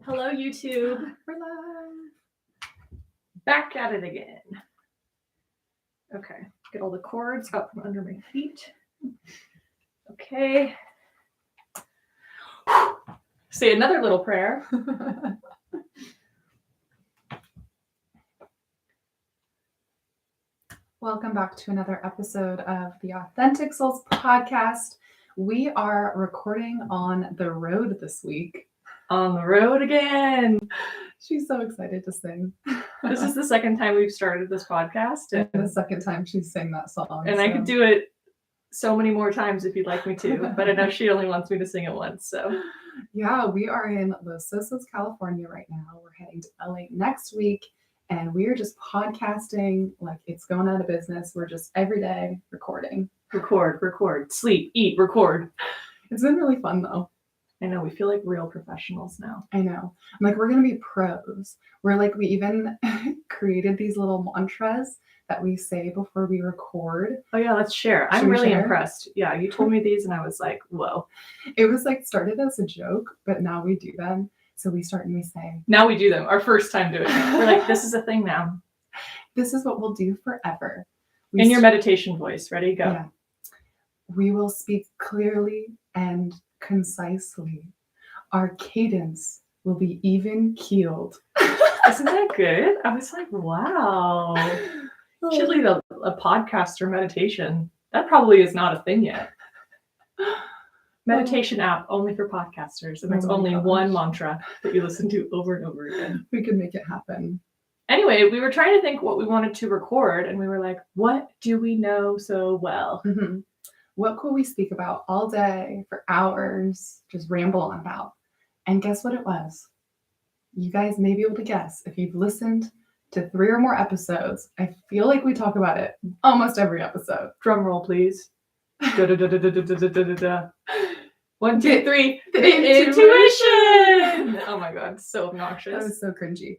Hello, YouTube. We're live. Back at it again. Okay, get all the cords up from under my feet. Okay. Say another little prayer. Welcome back to another episode of the Authentic Souls podcast. We are recording on the road this week. On the road again. She's so excited to sing. This is the second time we've started this podcast. And the second time she's sang that song. And I could do it so many more times if you'd like me to, but I know she only wants me to sing it once, so. Yeah, we are in Los Osos, California right now. We're heading to LA next week, and we are just podcasting like it's going out of business. We're just every day recording. Record, sleep, eat, record. It's been really fun though. I know, we feel like real professionals now. I know. I'm like, we're going to be pros. We even created these little mantras that we say before we record. Oh yeah, let's share. I'm really impressed. Yeah, you told me these and I was like, whoa. It was like started as a joke, but now we do them. So we start and we say. Now we do them. Our first time doing it. We're like, this is a thing now. This is what we'll do forever. In your meditation voice. Ready? Go. Yeah. We will speak clearly and concisely. Our cadence will be even keeled. Isn't that good? I was like, wow. You should lead a podcast or meditation. That probably is not a thing yet. Meditation app only for podcasters. And it's only one mantra that you listen to over and over again. We could make it happen. Anyway, we were trying to think what we wanted to record. And we were like, what do we know so well? Mm-hmm. What could we speak about all day for hours, just ramble on about? And guess what it was? You guys may be able to guess if you've listened to 3 or more episodes. I feel like we talk about it almost every episode. Drum roll, please. Da, da, da, da, da, da, da, da, da. 1, 2, 3. The intuition! Oh my God, so obnoxious. That was so cringy.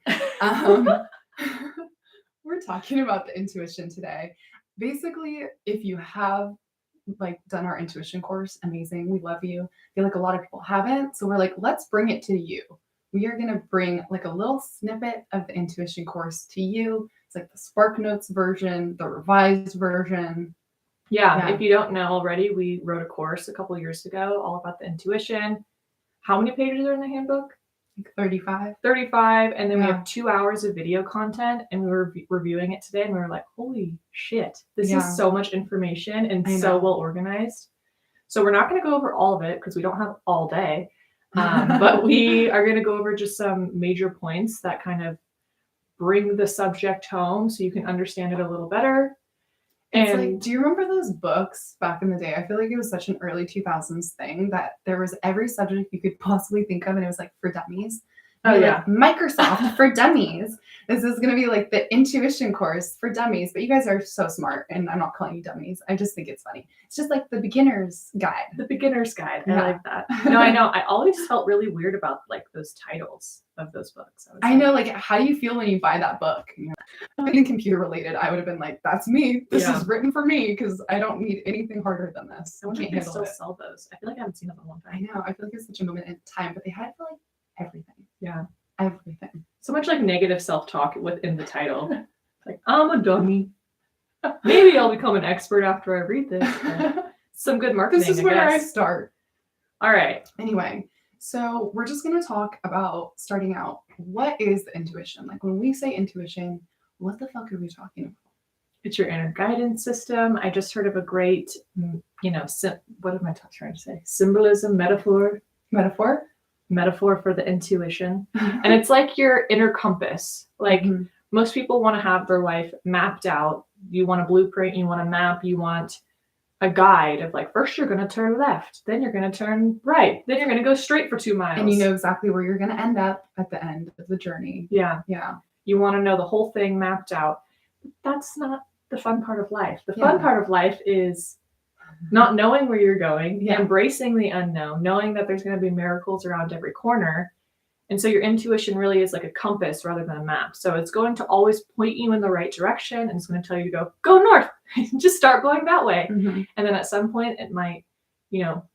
We're talking about the intuition today. Basically, if you have done our intuition course, amazing. We love you. I feel like a lot of people haven't. So we're like, let's bring it to you. We are going to bring like a little snippet of the intuition course to you. It's like the Spark Notes version, the revised version. Yeah. If you don't know already, we wrote a course a couple years ago all about the intuition. How many pages are in the handbook? Like 35. 35. And then we have 2 hours of video content, and we were reviewing it today and we were like, holy shit, this is so much information and so well organized. So we're not going to go over all of it because we don't have all day. But we are going to go over just some major points that kind of bring the subject home so you can understand it a little better. It's like, do you remember those books back in the day? I feel like it was such an early 2000s thing that there was every subject you could possibly think of, and it was like for dummies. Oh yeah, Microsoft for dummies. This is going to be like the intuition course for dummies. But you guys are so smart, and I'm not calling you dummies. I just think it's funny. It's just like the beginner's guide. The beginner's guide. I like that. No, I know. I always felt really weird about like those titles of those books. I know. Like, how do you feel when you buy that book? You know, anything computer related, I would have been like, "That's me. This is written for me," because I don't need anything harder than this. I wonder if they still sell those. I feel like I haven't seen them in a long time. I know. I feel like it's such a moment in time, but they had for like everything. Yeah. Everything. So much like negative self-talk within the title. Like, I'm a dummy. Maybe I'll become an expert after I read this. Some good marketing. This is where I start. All right. Anyway, so we're just going to talk about starting out. What is the intuition? Like when we say intuition, what the fuck are we talking about? It's your inner guidance system. I just heard of a great, what am I trying to say? Symbolism, metaphor for the intuition. And it's like your inner compass. Like most people want to have their life mapped out. You want a blueprint, you want a map, you want a guide of like, first you're going to turn left, then you're going to turn right, then you're going to go straight for 2 miles. And you know exactly where you're going to end up at the end of the journey. Yeah. You want to know the whole thing mapped out. That's not the fun part of life. The fun part of life is not knowing where you're going, embracing the unknown, knowing that there's going to be miracles around every corner. And so your intuition really is like a compass rather than a map. So it's going to always point you in the right direction, and it's going to tell you to go north. Just start going that way. And then at some point it might,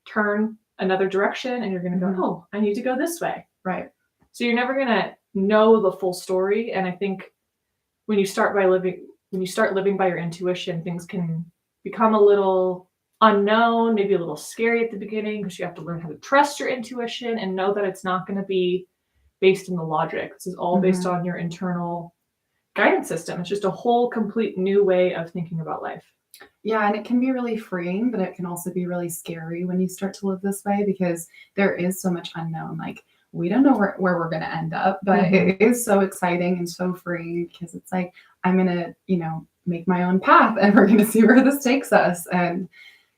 turn another direction, and you're going to go, oh, I need to go this way. Right. So you're never going to know the full story. And I think when you start living by your intuition, things can become a little unknown, maybe a little scary at the beginning, because you have to learn how to trust your intuition and know that it's not going to be based in the logic. This is all based on your internal guidance system. It's just a whole complete new way of thinking about life. Yeah, and it can be really freeing, but it can also be really scary when you start to live this way, because there is so much unknown. Like, we don't know where we're going to end up, but it is so exciting and so freeing, because it's like, I'm going to, make my own path, and we're going to see where this takes us. And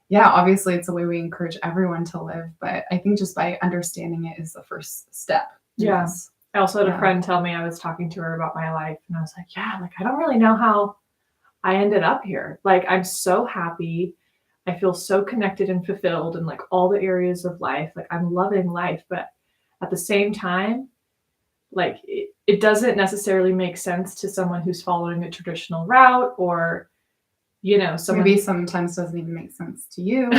yeah, obviously it's a way we encourage everyone to live, but I think just by understanding it is the first step. Yeah. I also had a friend tell me, I was talking to her about my life, and I was like, yeah, like, I don't really know how I ended up here. Like, I'm so happy. I feel so connected and fulfilled in like all the areas of life. Like, I'm loving life, but at the same time, like, it doesn't necessarily make sense to someone who's following a traditional route, or, someone maybe sometimes doesn't even make sense to you.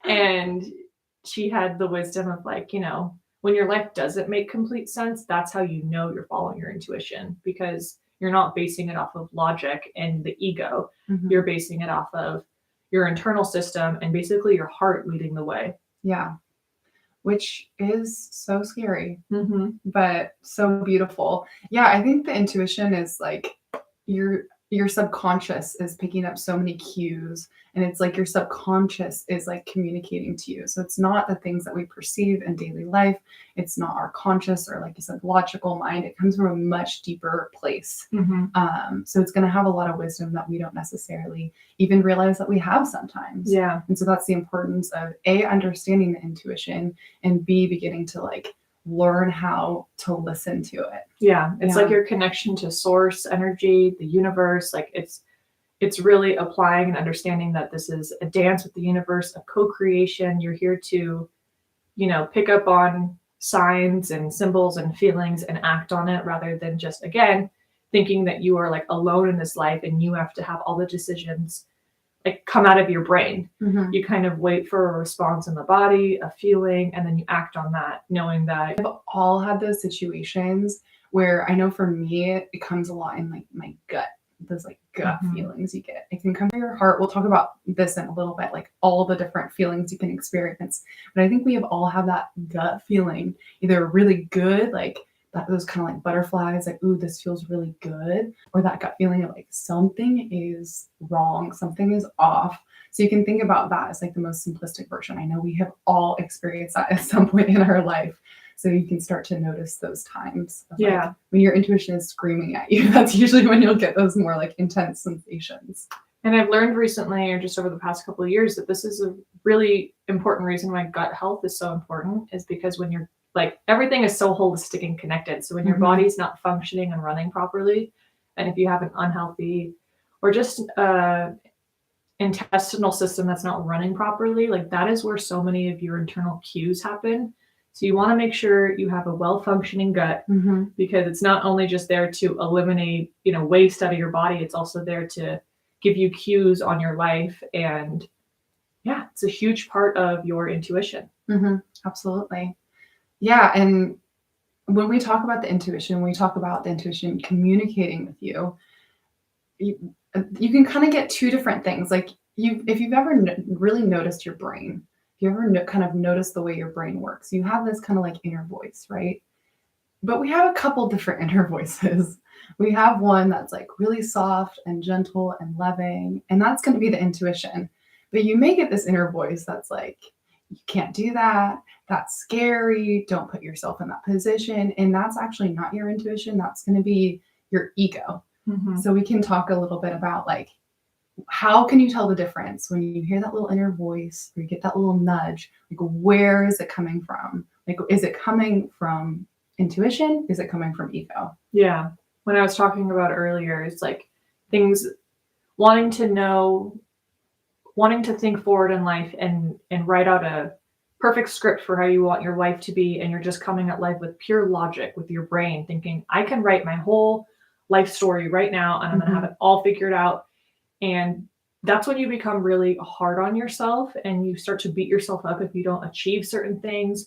And she had the wisdom of like, when your life doesn't make complete sense, that's how you know you're following your intuition, because you're not basing it off of logic and the ego. You're basing it off of your internal system and basically your heart leading the way. Yeah. Which is so scary, but so beautiful. Yeah, I think the intuition is like your subconscious is picking up so many cues, and it's like your subconscious is like communicating to you. So it's not the things that we perceive in daily life. It's not our conscious, or like you said, logical mind. It comes from a much deeper place. So it's going to have a lot of wisdom that we don't necessarily even realize that we have sometimes. Yeah. And so that's the importance of A, understanding the intuition, and B, beginning to like learn how to listen to it. Yeah. It's like your connection to source energy, the universe. Like, it's really applying and understanding that this is a dance with the universe, a co-creation. You're here to, pick up on signs and symbols and feelings and act on it, rather than just, again, thinking that you are like alone in this life and you have to have all the decisions like come out of your brain. You kind of wait for a response in the body, a feeling, and then you act on that, knowing that I've all had those situations where I know for me, it comes a lot in like my gut, those like gut feelings you get. It can come from your heart. We'll talk about this in a little bit, like all the different feelings you can experience. But I think we have all have that gut feeling, either really good, like that, those kind of like butterflies, like, ooh, this feels really good, or that gut feeling of like something is wrong, something is off. So you can think about that as like the most simplistic version. I know we have all experienced that at some point in our life. So you can start to notice those times of like, when your intuition is screaming at you, that's usually when you'll get those more like intense sensations. And I've learned recently, or just over the past couple of years, that this is a really important reason why gut health is so important, is because when you're like, everything is so holistic and connected. So when your body's not functioning and running properly, and if you have an unhealthy or just intestinal system that's not running properly, like, that is where so many of your internal cues happen. So you want to make sure you have a well-functioning gut, because it's not only just there to eliminate, waste out of your body, it's also there to give you cues on your life. And yeah, it's a huge part of your intuition. Absolutely. Yeah. And when we talk about the intuition, we talk about the intuition communicating with you. You can kind of get two different things. Like, if you've ever really noticed your brain, if you ever kind of notice the way your brain works, you have this kind of like inner voice, right? But we have a couple different inner voices. We have one that's like really soft and gentle and loving, and that's going to be the intuition. But you may get this inner voice that's like, you can't do that. That's scary. Don't put yourself in that position. And that's actually not your intuition. That's going to be your ego. So we can talk a little bit about like, how can you tell the difference when you hear that little inner voice, or you get that little nudge? Like, where is it coming from? Like, is it coming from intuition? Is it coming from ego? Yeah. When I was talking about earlier, it's like things, wanting to think forward in life and write out a perfect script for how you want your life to be. And you're just coming at life with pure logic, with your brain thinking, I can write my whole life story right now, and I'm going to have it all figured out. And that's when you become really hard on yourself, and you start to beat yourself up if you don't achieve certain things.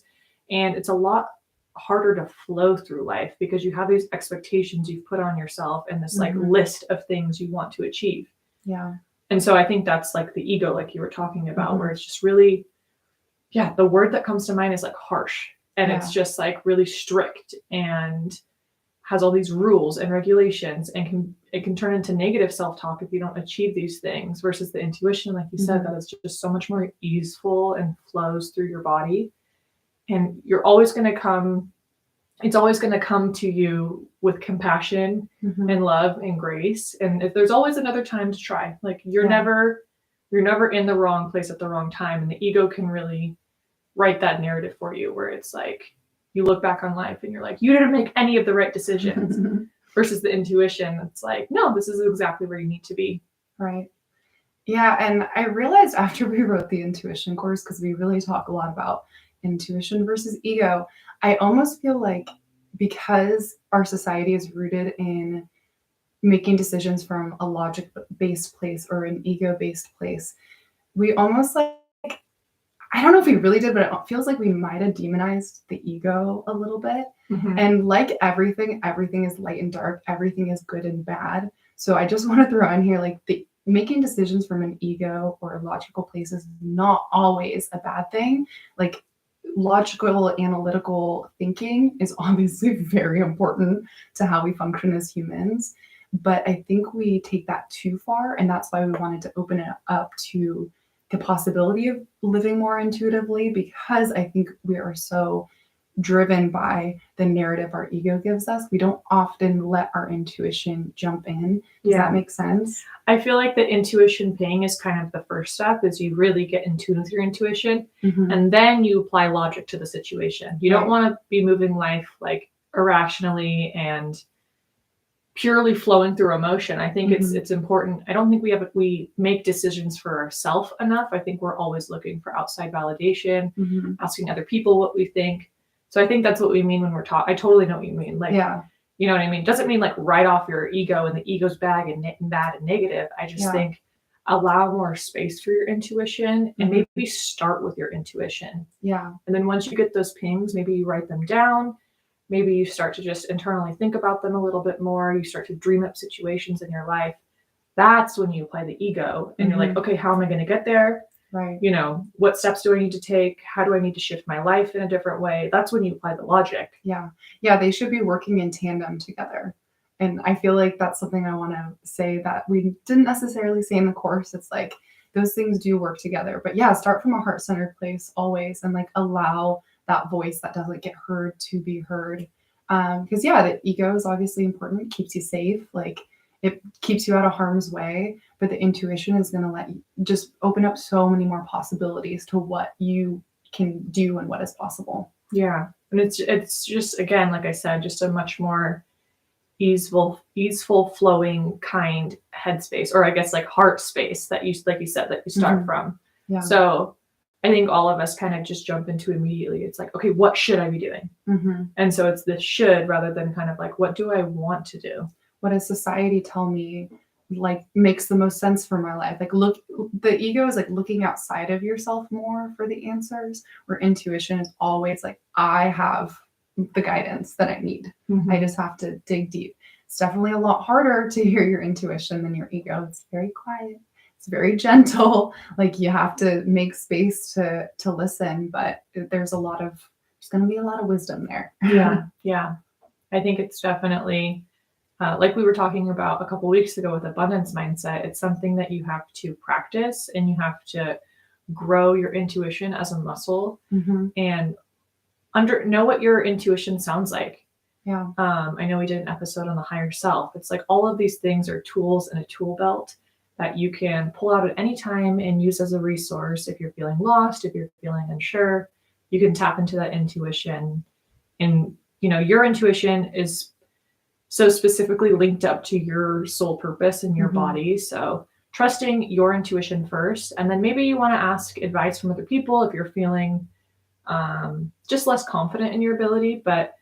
And it's a lot harder to flow through life because you have these expectations you've put on yourself and this like Mhm. list of things you want to achieve. Yeah. And so I think that's like the ego, like you were talking about, where Mhm. it's just really, yeah, the word that comes to mind is like harsh. And it's Yeah. just like really strict and has all these rules and regulations and it can turn into negative self-talk if you don't achieve these things versus the intuition, like you said, Mhm. that is just so much more easeful and flows through your body. And you're always going to come it's always going to come to you with compassion Mhm. and love and grace. And if there's always another time to try, like Yeah. you're never in the wrong place at the wrong time. And the ego can really write that narrative for you where it's like you look back on life and you're like, you didn't make any of the right decisions versus the intuition. It's like, no, this is exactly where you need to be. Right. Yeah, and I realized after we wrote the intuition course, because we really talk a lot about intuition versus ego, I almost feel like because our society is rooted in making decisions from a logic based place or an ego based place, we almost like, I don't know if we really did, but it feels like we might have demonized the ego a little bit. Mhm. And like everything, everything is light and dark, everything is good and bad. So I just want to throw in here like the making decisions from an ego or a logical place is not always a bad thing. Like logical, analytical thinking is obviously very important to how we function as humans. But I think we take that too far. And that's why we wanted to open it up to the possibility of living more intuitively, because I think we are so driven by the narrative our ego gives us. We don't often let our intuition jump in. Does Yeah. that make sense? I feel like the intuition ping is kind of the first step is you really get in tune with your intuition Mhm. and then you apply logic to the situation. You don't Right. want to be moving life like irrationally and purely flowing through emotion. I think Mhm. it's important. I don't think we make decisions for ourselves enough. I think we're always looking for outside validation, Mhm. asking other people what we think. So I think that's what we mean when we're talking. I totally know what you mean. Like, Yeah. you know what I mean? Doesn't mean like write off your ego and the ego's bad and bad and negative. I just Yeah. think allow more space for your intuition and Mhm. maybe start with your intuition. Yeah. And then once you get those pings, maybe you write them down. Maybe you start to just internally think about them a little bit more. You start to dream up situations in your life. That's when you apply the ego and you're like, Mhm. okay, how am I going to get there? Right. You know, what steps do I need to take? How do I need to shift my life in a different way? That's when you apply the logic. Yeah. Yeah, they should be working in tandem together. And I feel like that's something I want to say that we didn't necessarily say in the course. It's like those things do work together. But yeah, start from a heart centered place always and like allow that voice that doesn't get heard to be heard. Because yeah, the ego is obviously important, it keeps you safe, like it keeps you out of harm's way. But the intuition is going to let you just open up so many more possibilities to what you can do and what is possible. Yeah. And it's just again, like I said, just a much more easeful, flowing, kind headspace, or I guess like heart space that you like you said that you start Mhm. from. Yeah. So I think all of us kind of just jump into immediately. It's like, okay, what should I be doing? Mhm. And so it's the should rather than kind of like, what do I want to do? What does society tell me like makes the most sense for my life? Like look, the ego is like looking outside of yourself more for the answers, where intuition is always like, I have the guidance that I need. I just have to dig deep. It's definitely a lot harder to hear your intuition than your ego. It's very quiet. It's very gentle. Like you have to make space to listen, but there's going to be a lot of wisdom there. Yeah, yeah. I think it's definitely like we were talking about a couple weeks ago with abundance mindset. It's something that you have to practice and you have to grow your intuition as a muscle Mhm. and know what your intuition sounds like. Yeah. I know we did an episode on the higher self. It's like all of these things are tools in a tool belt that you can pull out at any time and use as a resource. If you're feeling lost, if you're feeling unsure, you can tap into that intuition. And, you know, your intuition is so specifically linked up to your soul purpose and your Mhm. body. So trusting your intuition first. And then maybe you want to ask advice from other people if you're feeling just less confident in your ability. But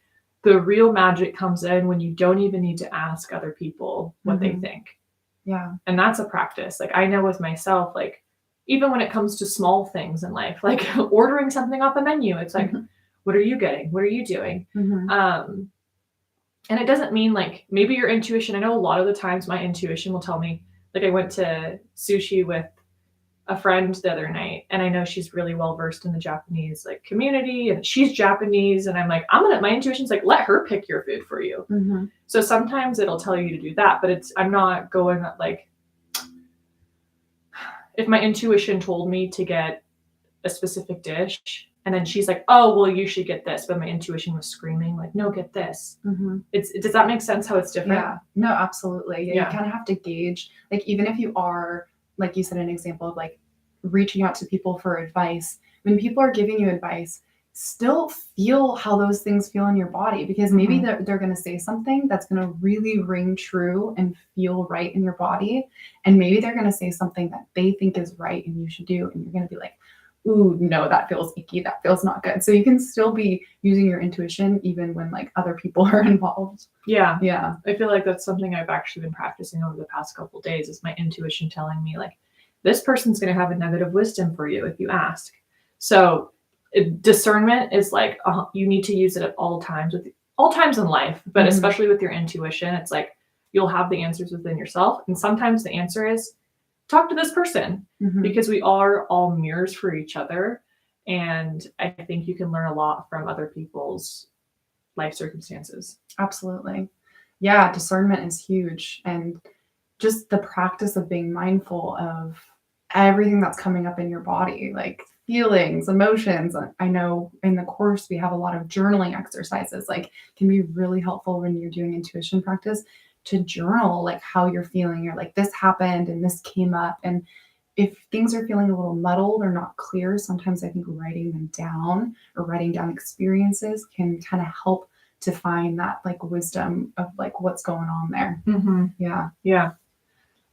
the real magic comes in when you don't even need to ask other people what they Mhm. think. Yeah. And that's a practice. Like I know with myself, like even when it comes to small things in life, like ordering something off a menu, it's like, Mhm. What are you getting? What are you doing? Mhm. And it doesn't mean like maybe your intuition. I know a lot of the times my intuition will tell me, like I went to sushi with a friend the other night, and I know she's really well versed in the Japanese like community, and she's Japanese, and I'm like, my intuition's like, let her pick your food for you. Mhm. So sometimes it'll tell you to do that, but I'm not going like, if my intuition told me to get a specific dish and then she's like, oh, well, you should get this, but my intuition was screaming like, no, get this. Mhm. Does that make sense how it's different? Yeah. No, absolutely. Yeah, Yeah. you kind of have to gauge, like, even if you are, like you said, an example of like reaching out to people for advice, when people are giving you advice, still feel how those things feel in your body, because maybe they're going to say something that's going to really ring true and feel right in your body. And maybe they're going to say something that they think is right and you should do. And you're going to be like, ooh, no, that feels icky. That feels not good. So you can still be using your intuition even when like other people are involved. Yeah. Yeah. I feel like that's something I've actually been practicing over the past couple of days, is my intuition telling me like, this person's going to have a nugget of wisdom for you if you ask. So discernment is like, you need to use it at all times, with all times in life, but especially with your intuition. It's like you'll have the answers within yourself, and sometimes the answer is talk to this person, because we are all mirrors for each other, and I think you can learn a lot from other people's life circumstances. Absolutely. Yeah, discernment is huge, and just the practice of being mindful of everything that's coming up in your body, like feelings, emotions. I know in the course we have a lot of journaling exercises, like can be really helpful when you're doing intuition practice, to journal like how you're feeling. You're like, this happened and this came up. And if things are feeling a little muddled or not clear, sometimes I think writing them down or writing down experiences can kind of help to find that like wisdom of like what's going on there. Yeah. Yeah.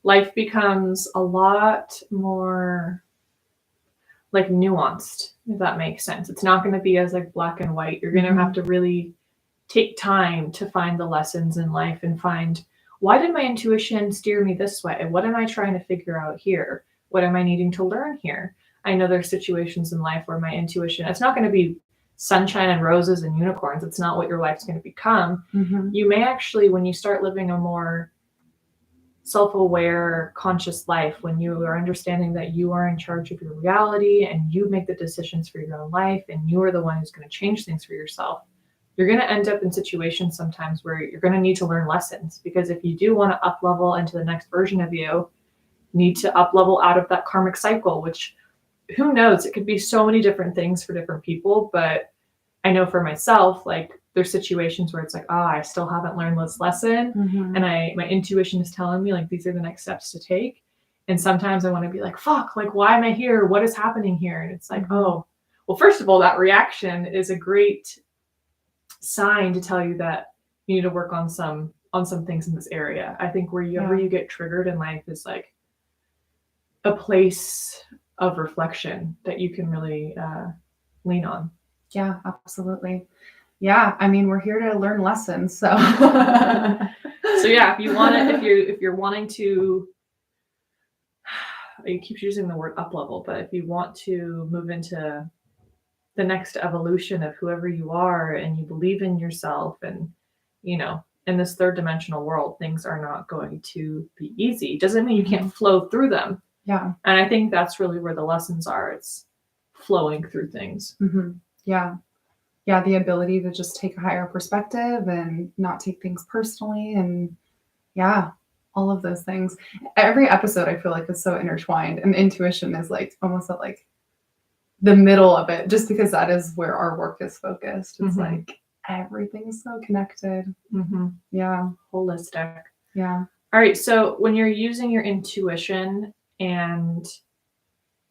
Life becomes a lot more like nuanced, if that makes sense. It's not going to be as like black and white. You're going to have to really take time to find the lessons in life and find, why did my intuition steer me this way? What am I trying to figure out here? What am I needing to learn here? I know there's situations in life where my intuition, it's not going to be sunshine and roses and unicorns. It's not what your life's going to become. You may actually, when you start living a more self-aware, conscious life, when you are understanding that you are in charge of your reality and you make the decisions for your own life and you are the one who's going to change things for yourself, you're going to end up in situations sometimes where you're going to need to learn lessons, because if you do want to up level into the next version of you need to up level out of that karmic cycle, which who knows, it could be so many different things for different people. But I know for myself, like there's situations where it's like, I still haven't learned this lesson. And my intuition is telling me like, these are the next steps to take. And sometimes I want to be like, fuck, like, why am I here? What is happening here? And it's like, oh, well, first of all, that reaction is a great sign to tell you that you need to work on some things in this area. I think wherever you get triggered in life is like a place of reflection that you can really lean on. Yeah, absolutely. Yeah, I mean, we're here to learn lessons. So so yeah, if you want to, if you're wanting to, you keep using the word up level, but if you want to move into the next evolution of whoever you are and you believe in yourself, and you know, in this third dimensional world, things are not going to be easy. Doesn't mean you can't flow through them. Yeah. And I think that's really where the lessons are. It's flowing through things. Yeah. Yeah. The ability to just take a higher perspective and not take things personally. And yeah, all of those things. Every episode I feel like is so intertwined, and intuition is like almost at like the middle of it, just because that is where our work is focused. It's like everything's so connected. Yeah. Holistic. Yeah. All right. So when you're using your intuition and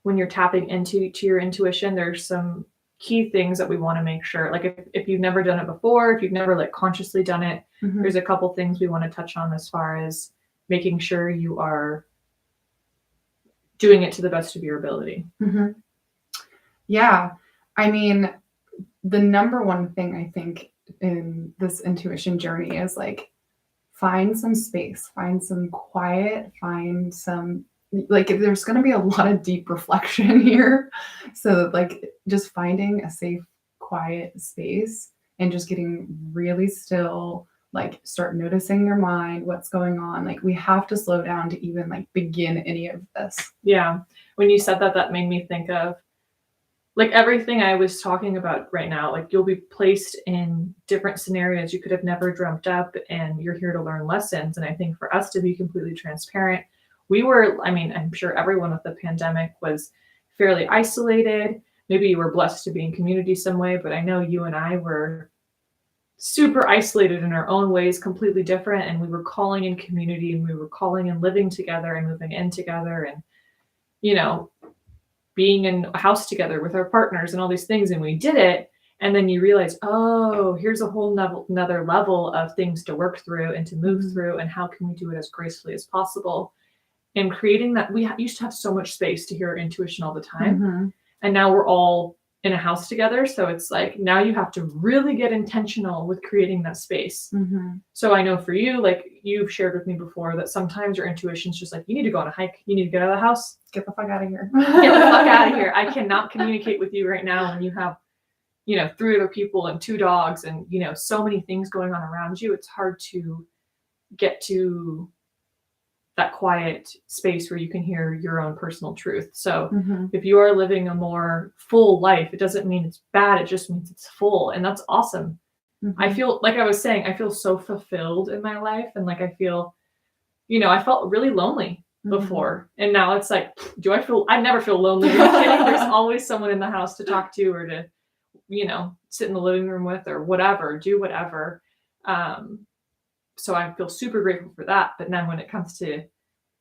when you're tapping into your intuition, there's some key things that we want to make sure, like if you've never done it before, if you've never like consciously done it, there's a couple things we want to touch on as far as making sure you are doing it to the best of your ability. Yeah. I mean, the number one thing I think in this intuition journey is like, find some space, find some quiet, find some, like, there's going to be a lot of deep reflection here. So like just finding a safe, quiet space and just getting really still, like start noticing your mind, what's going on. Like we have to slow down to even like begin any of this. Yeah. When you said that, that made me think of like everything I was talking about right now. Like you'll be placed in different scenarios you could have never dreamt up, and you're here to learn lessons. And I think for us to be completely transparent, we were, I mean, I'm sure everyone with the pandemic was fairly isolated. Maybe you were blessed to be in community some way, but I know you and I were super isolated in our own ways, completely different. And we were calling in community, and we were calling and living together and moving in together, and, you know, being in a house together with our partners and all these things. And we did it. And then you realize, oh, here's a whole another level of things to work through and to move through. And how can we do it as gracefully as possible? And creating that, we used to have so much space to hear our intuition all the time. And now we're all in a house together. So it's like, now you have to really get intentional with creating that space. So I know for you, like you've shared with me before, that sometimes your intuition's just like, you need to go on a hike. You need to get out of the house. Get the fuck out of here. Get the fuck out of here. I cannot communicate with you right now when you have, you know, 3 other people and 2 dogs and, you know, so many things going on around you. It's hard to get to that quiet space where you can hear your own personal truth. So if you are living a more full life, it doesn't mean it's bad. It just means it's full. And that's awesome. I feel, like I was saying, I feel so fulfilled in my life. And like, I feel, you know, I felt really lonely before. And now it's like, I never feel lonely. Are you kidding? There's always someone in the house to talk to, or to, you know, sit in the living room with, or whatever, do whatever. So I feel super grateful for that. But then when it comes to,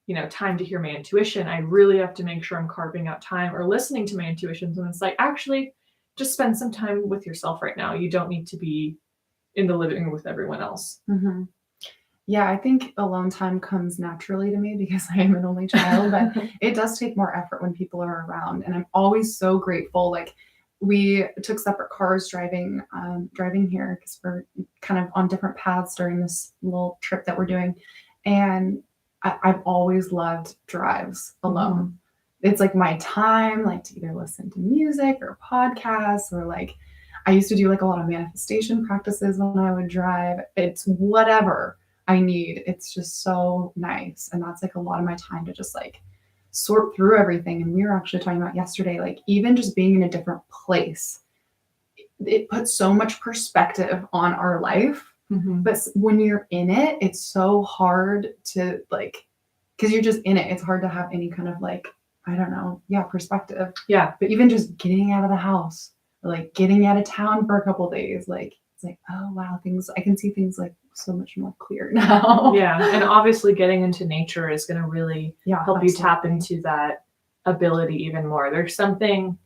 you know, time to hear my intuition, I really have to make sure I'm carving out time or listening to my intuitions. And it's like, actually, just spend some time with yourself right now. You don't need to be in the living room with everyone else. Yeah, I think alone time comes naturally to me because I am an only child, but it does take more effort when people are around. And I'm always so grateful. Like we took separate cars driving here because we're kind of on different paths during this little trip that we're doing. And I've always loved drives alone. It's like my time, like to either listen to music or podcasts, or like I used to do like a lot of manifestation practices when I would drive. It's whatever I need. It's just so nice. And that's like a lot of my time to just like sort through everything. And we were actually talking about yesterday, like even just being in a different place, it puts so much perspective on our life. But when you're in it, it's so hard to like, because you're just in it. It's hard to have any kind of like, I don't know, perspective. Yeah. But even just getting out of the house, or like getting out of town for a couple of days, like it's like, oh wow, I can see things like so much more clear now. Yeah. And obviously getting into nature is going to really help you tap into that ability even more. There's something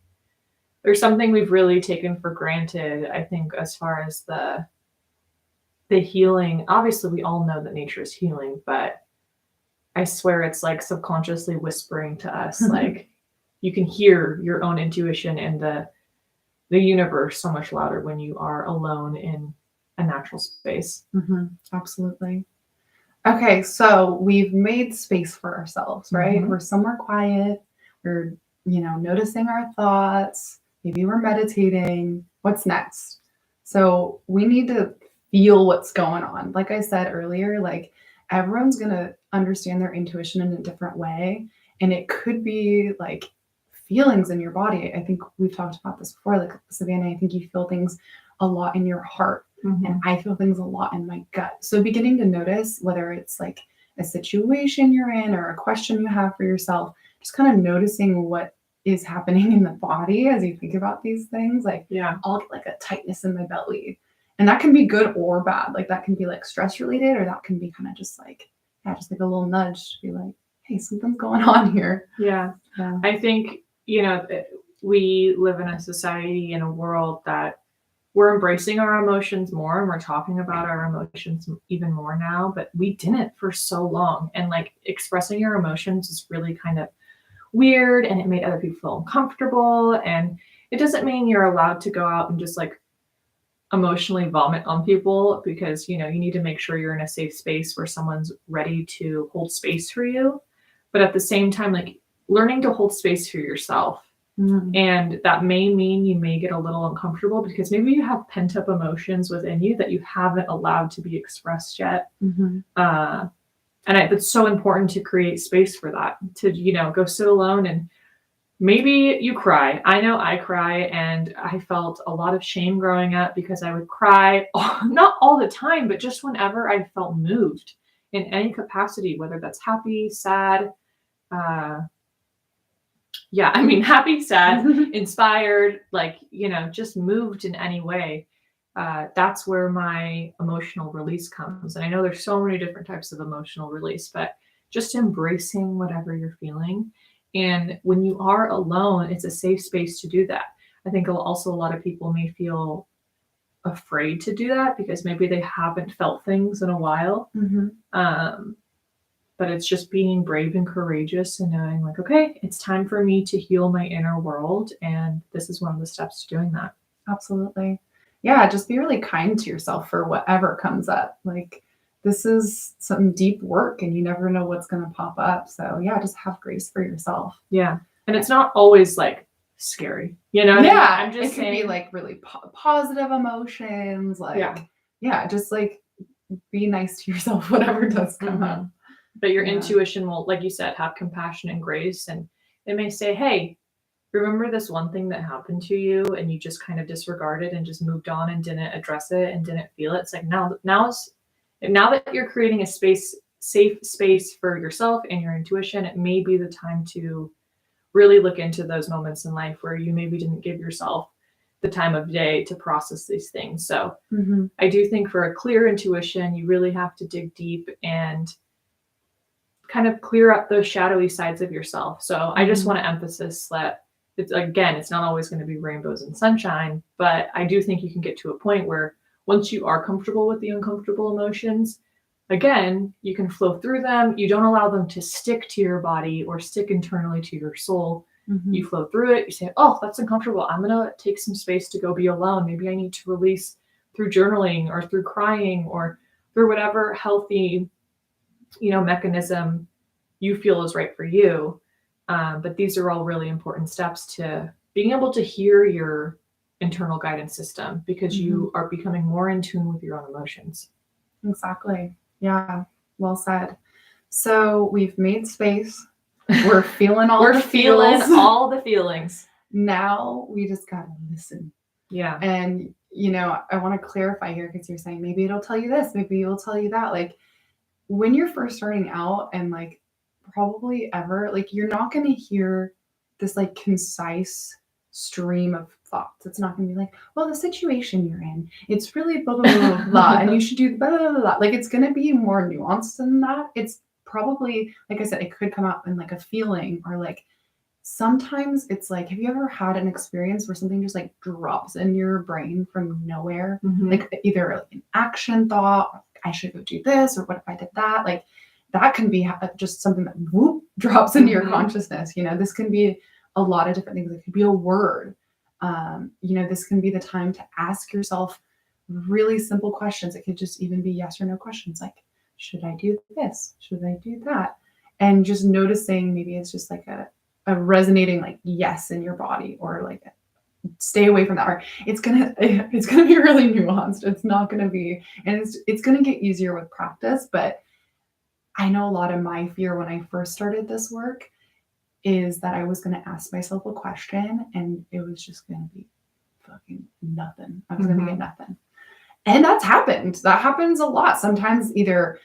we've really taken for granted, I think, as far as the healing. Obviously we all know that nature is healing, but I swear it's like subconsciously whispering to us, like you can hear your own intuition and the universe so much louder when you are alone in a natural space. Absolutely. Okay, so we've made space for ourselves, right? We're somewhere quiet. We're, you know, noticing our thoughts. Maybe we're meditating. What's next? So we need to feel what's going on. Like I said earlier, like everyone's going to understand their intuition in a different way. And it could be like feelings in your body. I think we've talked about this before. Like Savannah, I think you feel things a lot in your heart. And I feel things a lot in my gut. So beginning to notice whether it's like a situation you're in or a question you have for yourself, just kind of noticing what is happening in the body as you think about these things. Like I'll get like a tightness in my belly. And that can be good or bad. Like that can be like stress related, or that can be kind of just like, just like a little nudge to be like, hey, something's going on here. Yeah. I think, you know, we live in a society, in a world that we're embracing our emotions more, and we're talking about our emotions even more now, but we didn't for so long. And like expressing your emotions is really kind of weird, and it made other people feel uncomfortable. And it doesn't mean you're allowed to go out and just like emotionally vomit on people, because, you know, you need to make sure you're in a safe space where someone's ready to hold space for you. But at the same time, like learning to hold space for yourself And that may mean you may get a little uncomfortable because maybe you have pent up emotions within you that you haven't allowed to be expressed yet. It's so important to create space for that, to, go sit alone, and maybe you cry. I know I cry, and I felt a lot of shame growing up because I would cry, not all the time, but just whenever I felt moved in any capacity, whether that's happy, sad, happy, sad, inspired, just moved in any way. That's where my emotional release comes. And I know there's so many different types of emotional release, but just embracing whatever you're feeling. And when you are alone, it's a safe space to do that. I think also a lot of people may feel afraid to do that because maybe they haven't felt things in a while. But it's just being brave and courageous and knowing, like, okay, it's time for me to heal my inner world. And this is one of the steps to doing that. Absolutely. Yeah, just be really kind to yourself for whatever comes up. Like, this is some deep work and you never know what's going to pop up. So yeah, just have grace for yourself. Yeah. And it's not always like scary, Yeah. I'm just it could be like really positive emotions. Like, yeah, just like be nice to yourself, whatever does come up. But your intuition will, like you said, have compassion and grace. And it may say, hey, remember this one thing that happened to you and you just kind of disregarded and just moved on and didn't address it and didn't feel it. It's like now that you're creating a safe space for yourself and your intuition, it may be the time to really look into those moments in life where you maybe didn't give yourself the time of day to process these things. So I do think for a clear intuition, you really have to dig deep and kind of clear up those shadowy sides of yourself. So I just want to emphasize that it's not always going to be rainbows and sunshine, but I do think you can get to a point where once you are comfortable with the uncomfortable emotions, again, you can flow through them. You don't allow them to stick to your body or stick internally to your soul. You flow through it. You say, oh, that's uncomfortable. I'm going to take some space to go be alone. Maybe I need to release through journaling or through crying or through whatever healthy, mechanism you feel is right for you. But these are all really important steps to being able to hear your internal guidance system because you are becoming more in tune with your own emotions. Exactly. Yeah. Well said. So we've made space. We're feeling all We're the feeling feels. all the feelings. Now we just got to listen. Yeah. And, I want to clarify here because you're saying maybe it'll tell you this, maybe it'll tell you that. Like, when you're first starting out and like probably ever, like, you're not going to hear this like concise stream of thoughts. It's not going to be like, well, the situation you're in, it's really blah, blah, blah, blah, blah, and you should do blah, blah, blah, blah. Like, it's going to be more nuanced than that. It's probably, like I said, it could come out in like a feeling or like, sometimes it's like, have you ever had an experience where something just like drops in your brain from nowhere? Like either an action thought, I should go do this, or what if I did that? Like, that can be just something that whoop drops into your consciousness. This can be a lot of different things. It could be a word. This can be the time to ask yourself really simple questions. It could just even be yes or no questions, like, should I do this? Should I do that? And just noticing maybe it's just like a resonating like yes in your body, or like stay away from that. Or it's gonna be really nuanced. It's not gonna be, and it's gonna get easier with practice. But I know a lot of my fear when I first started this work is that I was gonna ask myself a question and it was just gonna be fucking nothing. I was gonna get nothing. And that's happened. That happens a lot. Sometimes either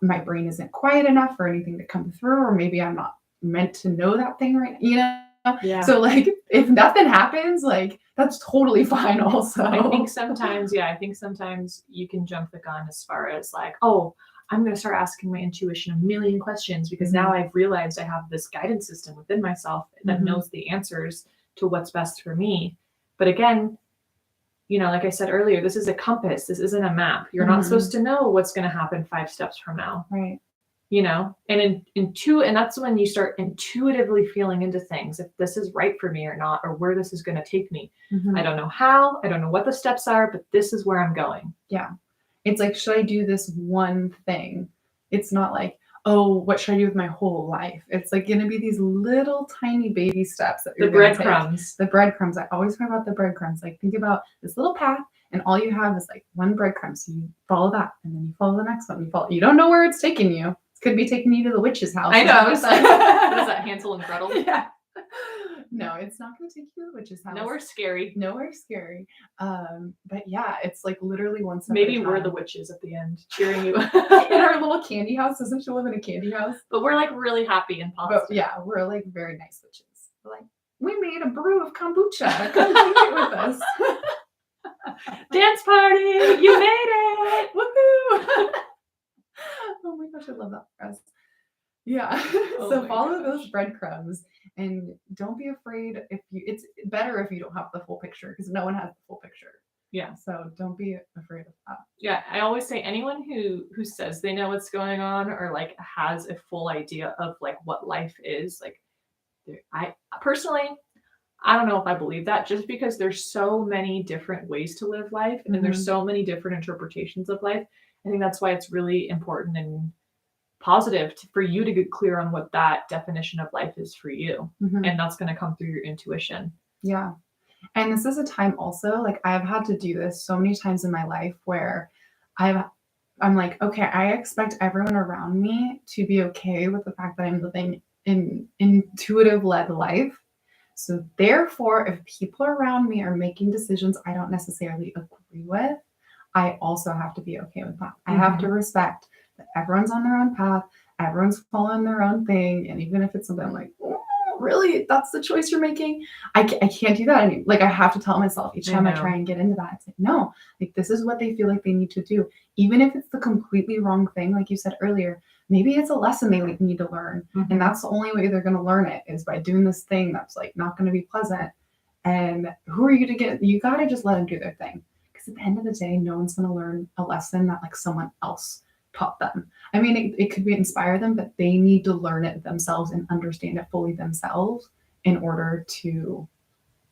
my brain isn't quiet enough for anything to come through, or maybe I'm not meant to know that thing right now. Yeah. So like, if nothing happens, like, that's totally fine also. I think sometimes you can jump the gun as far as like, oh, I'm going to start asking my intuition a million questions because now I've realized I have this guidance system within myself that knows the answers to what's best for me. But again, like I said earlier, this is a compass. This isn't a map. You're not supposed to know what's going to happen 5 steps from now. Right. And and that's when you start intuitively feeling into things, if this is right for me or not, or where this is going to take me. I don't know how, I don't know what the steps are, but this is where I'm going. Yeah. It's like, should I do this one thing? It's not like, oh, what should I do with my whole life? It's like going to be these little tiny baby steps that The you're going to take. breadcrumbs. The breadcrumbs. I always talk about the breadcrumbs. Like think about this little path, and all you have is like one breadcrumb. So you follow that, and then you follow the next one. You don't know where it's taking you. It could be taking you to the witch's house. I know. I was like, what is that, Hansel and Gretel? Yeah. No, it's not going to take you to the witch's house. Nowhere scary. Nowhere scary. But yeah, it's like literally one step. Maybe at a we're time. the witches at the end, cheering you. In our little candy house. Doesn't she live in a candy house? But we're like really happy and positive. But yeah, we're like very nice witches. We're like, we made a brew of kombucha. Come drink it with us. Dance party! You made it! Woohoo! Oh my gosh, I love that for us. Yeah. Oh So my follow gosh. those breadcrumbs and don't be afraid it's better if you don't have the full picture because no one has the full picture. Yeah. So don't be afraid of that. Yeah, I always say anyone who says they know what's going on or like has a full idea of like what life is, like I personally, I don't know if I believe that just because there's so many different ways to live life and there's so many different interpretations of life. I think that's why it's really important and positive for you to get clear on what that definition of life is for you. Mhm. And that's going to come through your intuition. Yeah. And this is a time also, like I've had to do this so many times in my life where I'm like, okay, I expect everyone around me to be okay with the fact that I'm living an intuitive led life. So therefore, if people around me are making decisions I don't necessarily agree with, I also have to be okay with that. I have to respect that everyone's on their own path, everyone's following their own thing. And even if it's something like, oh, really, that's the choice you're making? I can't do that anymore. Like I have to tell myself each time I try and get into that. It's like, no, like this is what they feel like they need to do. Even if it's the completely wrong thing, like you said earlier, maybe it's a lesson they need to learn. And that's the only way they're going to learn it is by doing this thing that's like not going to be pleasant. And who are you to get? You got to just let them do their thing. Because at the end of the day, no one's going to learn a lesson that like someone else taught them. I mean, it could be inspire them, but they need to learn it themselves and understand it fully themselves in order to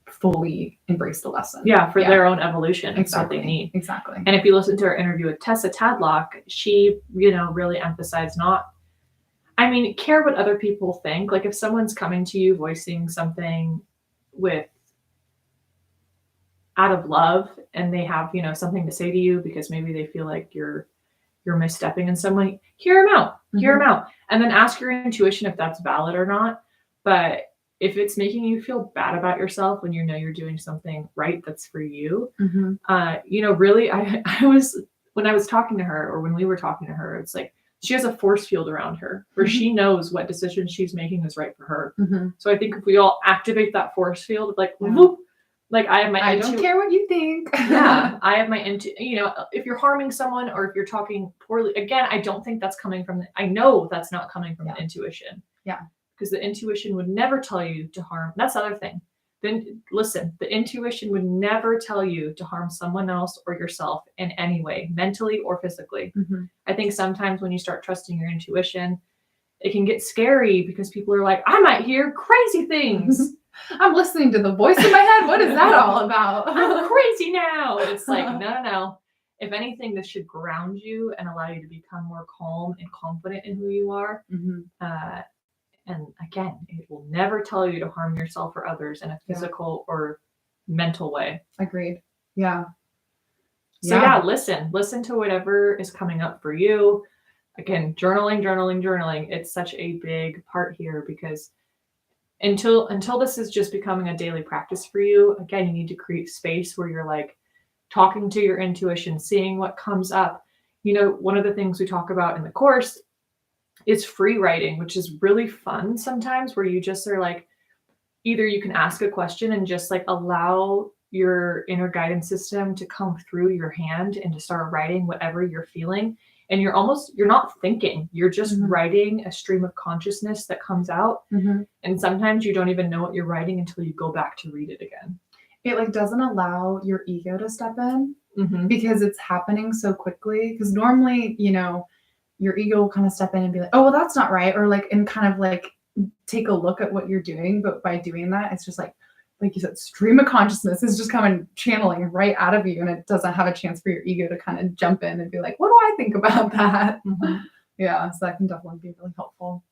fully embrace the lesson. Yeah, for their own evolution. It's what they need. Exactly. And if you listen to our interview with Tessa Tadlock, she, really emphasized care what other people think. Like if someone's coming to you voicing something out of love and they have, something to say to you because maybe they feel like you're misstepping in some way, hear them out, and then ask your intuition if that's valid or not. But if it's making you feel bad about yourself when you know you're doing something right that's for you, really, I was, when I was talking to her or when we were talking to her, it's like she has a force field around her where she knows what decision she's making is right for her. So I think if we all activate that force field, like, whoop, like I have my I don't care what you think. Yeah, I have my if you're harming someone or if you're talking poorly, again, I don't think that's coming from I know that's not coming from the intuition. Yeah. Because the intuition would never tell you to harm. That's the other thing. Then listen, the intuition would never tell you to harm someone else or yourself in any way, mentally or physically. I think sometimes when you start trusting your intuition, it can get scary because people are like, I might hear crazy things. I'm listening to the voice in my head. What is that all about? I'm crazy now. It's like, no. If anything, this should ground you and allow you to become more calm and confident in who you are. And again, it will never tell you to harm yourself or others in a physical or mental way. Agreed. Yeah. So listen to whatever is coming up for you. Again, journaling. It's such a big part here because until this is just becoming a daily practice for you, again, you need to create space where you're like talking to your intuition, seeing what comes up. One of the things we talk about in the course is free writing, which is really fun sometimes, where you just are like, either you can ask a question and just like allow your inner guidance system to come through your hand and to start writing whatever you're feeling. And you're not thinking, you're just writing a stream of consciousness that comes out. And sometimes you don't even know what you're writing until you go back to read it again. It like doesn't allow your ego to step in because it's happening so quickly. Because normally, your ego will kind of step in and be like, oh, well, that's not right. Or like, and kind of like take a look at what you're doing. But by doing that, it's just like you said, stream of consciousness is just coming channeling right out of you. And it doesn't have a chance for your ego to kind of jump in and be like, what do I think about that? Yeah, so that can definitely be really helpful.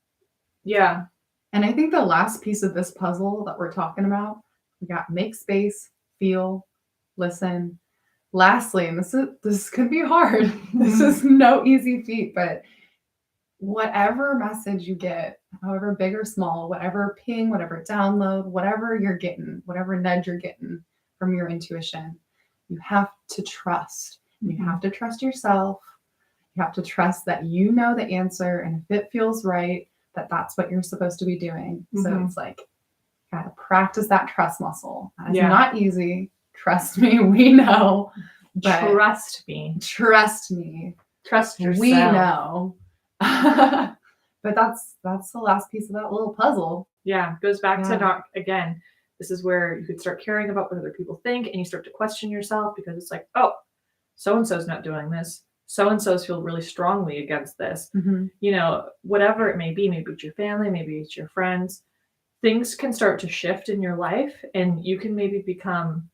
Yeah. And I think the last piece of this puzzle that we're talking about, we got make space, feel, listen. Lastly, and this could be hard. This is no easy feat, but whatever message you get, however big or small, whatever ping, whatever download, whatever you're getting, whatever nudge you're getting from your intuition, you have to trust. You have to trust yourself. You have to trust that you know the answer, and if it feels right, that that's what you're supposed to be doing. So it's like, gotta practice that trust muscle. That is not easy. Trust me, we know. But Trust me. trust me. Trust yourself. We know. But that's the last piece of that little puzzle. Yeah, goes back to not, again, this is where you could start caring about what other people think, and you start to question yourself, because it's like, oh, so-and-so's not doing this. So-and-so's feel really strongly against this. You know, whatever it may be, maybe it's your family, maybe it's your friends. Things can start to shift in your life, and you can maybe become,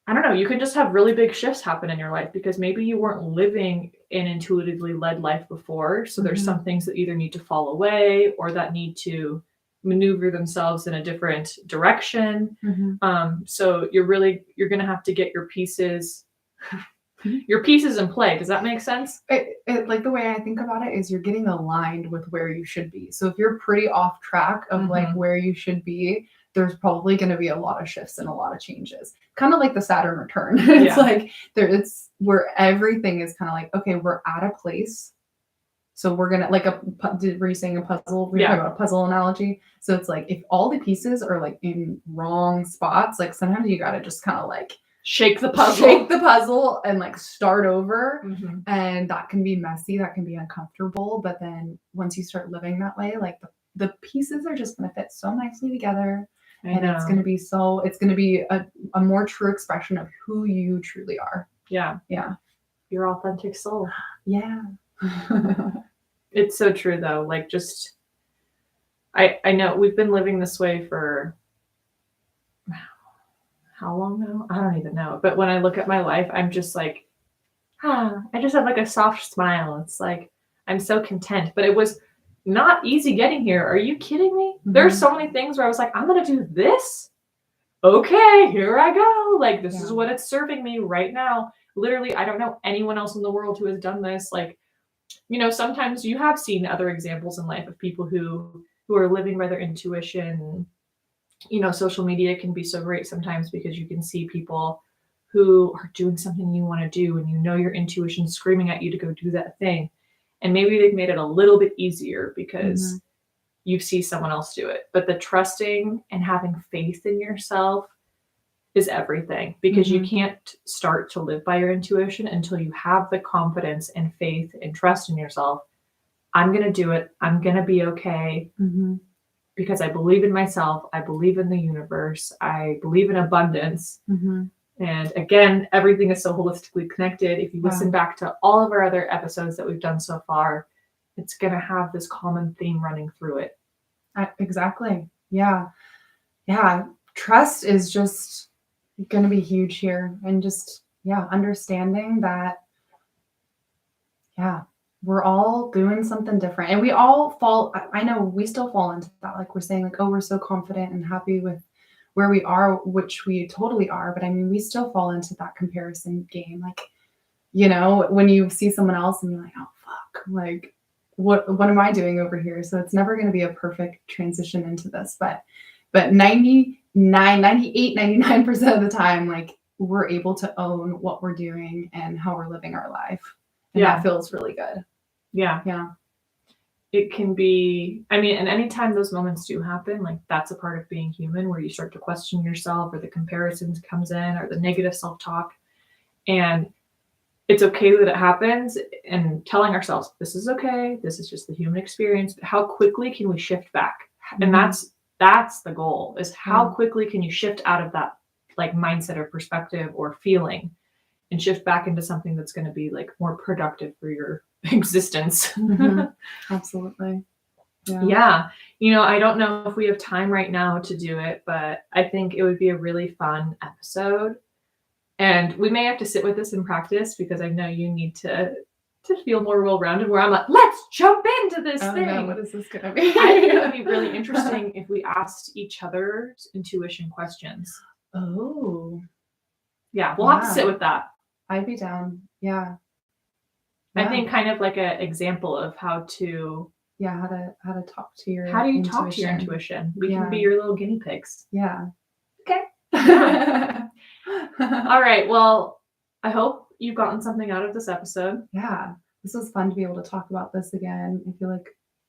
I don't know, you can just have really big shifts happen in your life, because maybe you weren't living an intuitively led life before. So there's some things that either need to fall away or that need to maneuver themselves in a different direction. So you're going to have to get your pieces in play. Does that make sense? It like, the way I think about it is you're getting aligned with where you should be. So if you're pretty off track of like where you should be, there's probably going to be a lot of shifts and a lot of changes. Kind of like the Saturn return. It's like it's where everything is kind of like, okay, we're at a place. So we're going to, like, were you saying a puzzle? We're talking about a puzzle analogy. So it's like, if all the pieces are like in wrong spots, like sometimes you got to just kind of like shake the puzzle and like start over. And that can be messy. That can be uncomfortable. But then once you start living that way, like the pieces are just going to fit so nicely together. It's going to be a more true expression of who you truly are. Yeah. Your authentic soul. Yeah. It's so true though. Like, just, I know we've been living this way for how long now? I don't even know. But when I look at my life, I'm just like, I just have like a soft smile. It's like, I'm so content. But it was not easy getting here. Are you kidding me? There's so many things where I was like, I'm going to do this. Okay, here I go. Like, this is what it's serving me right now. Literally, I don't know anyone else in the world who has done this. Like, you know, sometimes you have seen other examples in life of people who are living by their intuition. You know, social media can be so great sometimes because you can see people who are doing something you want to do, and you know your intuition screaming at you to go do that thing. And maybe they've made it a little bit easier because you see someone else do it. But the trusting and having faith in yourself is everything, because you can't start to live by your intuition until you have the confidence and faith and trust in yourself. I'm going to do it. I'm going to be okay. Because I believe in myself. I believe in the universe. I believe in abundance. And again, everything is so holistically connected. If you listen back to all of our other episodes that we've done so far, it's going to have this common theme running through it. Exactly. Yeah. Trust is just going to be huge here. And just, understanding that, we're all doing something different, and we all fall. I know we still fall into that. Like, we're saying like, oh, we're so confident and happy with where we are, which we totally are. But I mean, we still fall into that comparison game. Like, you know, when you see someone else and you're like, oh, fuck, like, what am I doing over here? So it's never going to be a perfect transition into this, but 99% of the time, like, we're able to own what we're doing and how we're living our life. And that feels really good. Yeah. It can be, I mean, and anytime those moments do happen, like, that's a part of being human, where you start to question yourself, or the comparisons comes in, or the negative self-talk. And it's okay that it happens, and telling ourselves, this is okay. This is just the human experience. But how quickly can we shift back? And that's the goal, is how quickly can you shift out of that, like, mindset or perspective or feeling, and shift back into something that's going to be like more productive for your existence. Absolutely. Yeah. You know, I don't know if we have time right now to do it, but I think it would be a really fun episode And we may have to sit with this in practice because I know you need to feel more well-rounded, where I'm like, let's jump into this thing. No, what is this gonna be? I think it would be really interesting if we asked each other intuition questions. Oh. Yeah, we'll have to sit with that. I'd be down. Yeah. I think kind of like an example of how to how to talk to your how do you talk to your intuition? We can be Yeah. your little guinea pigs. Yeah. Okay. Yeah. All right. Well, I hope you've gotten something out of this episode. This was fun to be able to talk about this again. I feel like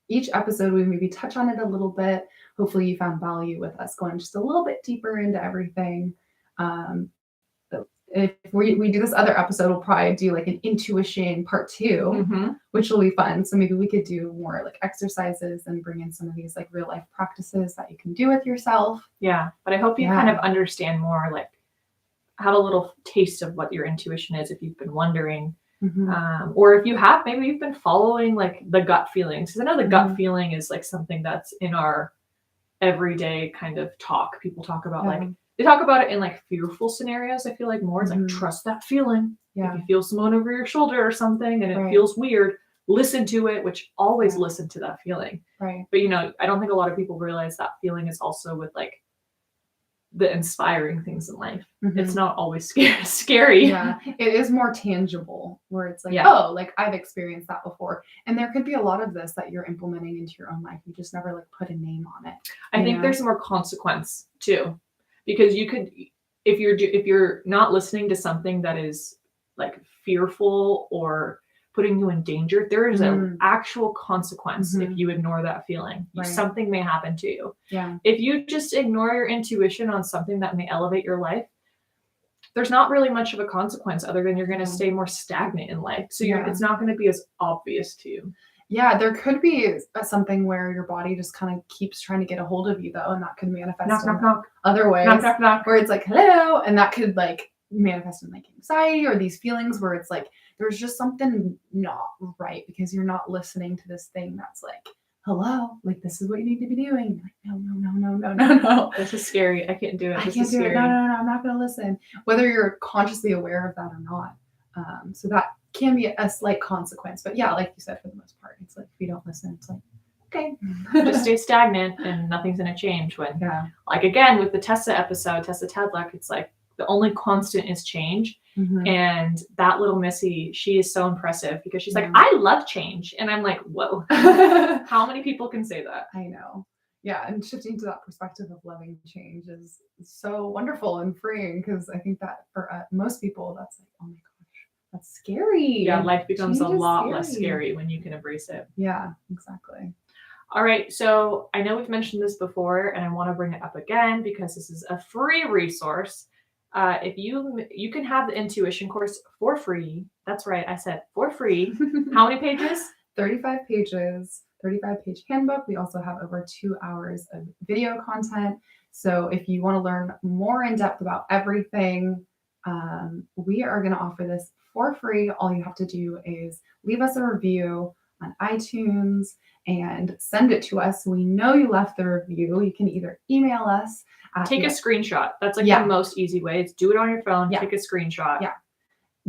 each episode we maybe touch on it a little bit. Hopefully you found value with us going just a little bit deeper into everything. If we do this other episode, we'll probably do like an intuition part 2, which will be fun. So maybe we could do more like exercises and bring in some of these like real life practices that you can do with yourself. Yeah, but I hope you kind of understand more, like have a little taste of what your intuition is if you've been wondering. Or if you have, maybe you've been following like the gut feelings. Because I know the gut feeling is like something that's in our everyday kind of talk. People talk about like, they talk about it in like fearful scenarios. I feel like more it's like, trust that feeling. If you feel someone over your shoulder or something and it feels weird, listen to it, which always listen to that feeling. Right. But you know, I don't think a lot of people realize that feeling is also with like the inspiring things in life. It's not always scary. Yeah, it is more tangible, where it's like, oh, like I've experienced that before. And there could be a lot of this that you're implementing into your own life. You just never like put a name on it. I think there's more consequence too, because you could, if you're not listening to something that is like fearful or putting you in danger, there is an actual consequence if you ignore that feeling. Something may happen to you. Yeah. If you just ignore your intuition on something that may elevate your life, there's not really much of a consequence other than you're going to stay more stagnant in life. So it's not going to be as obvious to you. Yeah, there could be something where your body just kind of keeps trying to get a hold of you though, and that could manifest other ways. Knock, knock, knock. Where it's like, hello, and that could like manifest in like anxiety or these feelings where it's like there's just something not right because you're not listening to this thing that's like, hello, like this is what you need to be doing. You're like, no. This is scary. I can't do it. I can't do it. No, I'm not going to listen. Whether you're consciously aware of that or not. So that can be a slight consequence. But yeah, like you said, for the most part, it's like if you don't listen, it's like, okay. Just stay stagnant and nothing's going to change. When, like again, with the Tessa episode, Tessa Tadlock, it's like the only constant is change. And that little Missy, she is so impressive because she's like, I love change. And I'm like, whoa, how many people can say that? I know. Yeah. And shifting to that perspective of loving change is so wonderful and freeing, because I think that for most people, that's like, oh my gosh, that's scary. Yeah. Life becomes a lot less scary when you can embrace it. Yeah, exactly. All right. So I know we've mentioned this before and I want to bring it up again because this is a free resource. If you can have the intuition course for free. That's right. I said for free. How many pages? 35 pages, 35-page handbook. We also have over 2 hours of video content. So if you want to learn more in depth about everything, we are going to offer this for free. All you have to do is leave us a review on iTunes and send it to us. So we know you left the review. You can either email us. Take a screenshot. That's like the most easy way. It's do it on your phone. Take a screenshot. Yeah.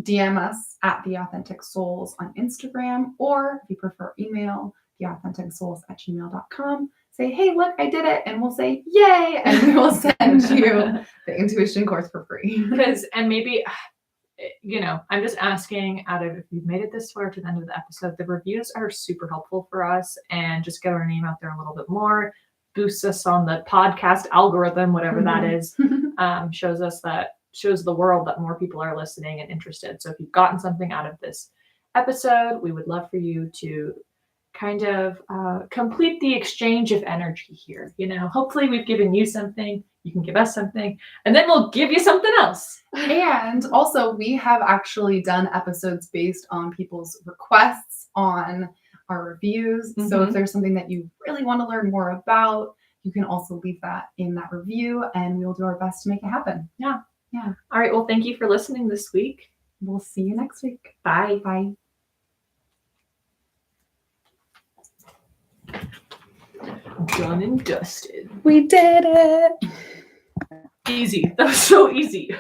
DM us at The Authentic Souls on Instagram, or if you prefer email, theauthenticsouls@gmail.com. Say, hey, look, I did it. And we'll say, yay. And we will send you the intuition course for free. And maybe, you know, I'm just asking out of, if you've made it this far to the end of the episode, the reviews are super helpful for us and just get our name out there a little bit more. Boosts us on the podcast algorithm, whatever that is, shows the world that more people are listening and interested. So if you've gotten something out of this episode, we would love for you to kind of complete the exchange of energy here. You know, hopefully we've given you something, you can give us something, and then we'll give you something else. And also we have actually done episodes based on people's requests on our reviews. So if there's something that you really want to learn more about, you can also leave that in that review and we'll do our best to make it happen. Yeah. All right. Well, thank you for listening this week. We'll see you next week. Bye. Bye. Done and dusted. We did it. Easy. That was so easy.